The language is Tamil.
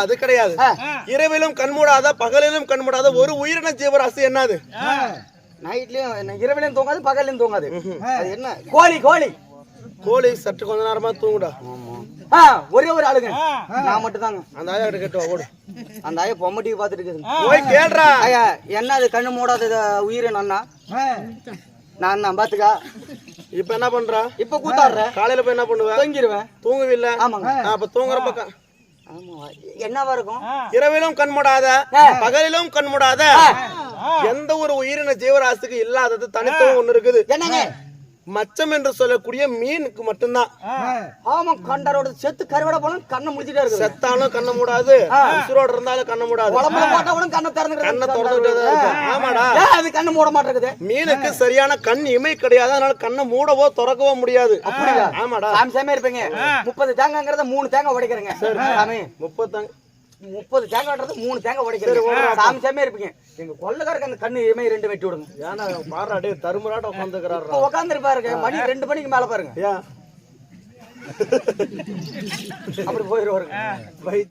அது கிடையாது. இரவிலும் கண்மூடாத பகலிலும் கண்மூடாத ஒரு உயிரின ஜீவராசி என்னது? நைட்லயும் இரவிலையும் தூங்காது பகல்லையும் தூங்காது. அது என்ன? கோழி. கோழி கோழி சற்று கொஞ்ச நேரமா தூங்குடா. ஒரே ஒரு ஆளுங்க நான் மட்டும் தாங்க. அந்த ஆயா கிட்ட கேட்டு ஓடு. அந்த ஆயா பொம்மட்டிக்கு பாத்துட்டு இருக்குது. போய் கேளுடா. ஐயா என்ன அது கண்ணு மூடாத உயிரினம் அண்ணா? நான் தான் பாத்துக்கா. இப்ப என்ன பண்ற? இப்ப கூத்தாடுற. காலையில போய் என்ன பண்ணுவ? தூங்கிடுவேன். தூங்குவில்ல? ஆமாங்க. அப்ப தூங்குறப்ப என்னவா இருக்கும்? இரவிலும் கண்மூடாத பகலிலும் கண்மூடாத எந்த ஒரு உயிரின ஜீவராசிக்கு இல்லாதது தனித்துவம் ஒண்ணு இருக்குது. என்னங்க? மச்சம் என்று சொல்லக்கூடிய மீனுக்கு மட்டும்தான். ஆமா, கண்டரோட செத்து கருவடை போல கண்ணை முடிச்சிட்டே இருக்கு. செத்தாலும் கண்ணை மூடாது, உசுரோட இருந்தாலும் கண்ணை மூடாது. உடம்புல போட்டா கூட கண்ணை திறந்து கண்ணை திறந்துட்டே தான் இருக்கும். ஆமாடா. அது கண்ணை மூட மாட்டேங்குது. மீனுக்கு சரியான கண் இமை கிடையாது, அதனால கண்ணை மூடவோ திறக்கவோ முடியாது. அப்படியா? ஆமாடா. சாமி இருப்பீங்க. 30 தேங்காய்ங்கிறத 3 தேங்காய் உடைக்கிறேங்க. சாமி 30 தேங்காய்ன்றது 3 தேங்காய் உடைக்கிறேன். சாமி இருப்பீங்க. எங்க கொள்ளக்காரருக்கு அந்த கண்ணு இமை 2 வெட்டி விடுங்க. ஏன்னா பாரு அப்படியே தருமராட்ட உட்காந்துக்கிறாரு. உட்காந்துருப்பாருங்க. மணி 2 மணிக்கு மேல பாருங்க. ஏன் அப்படி போயிருவாருங்க.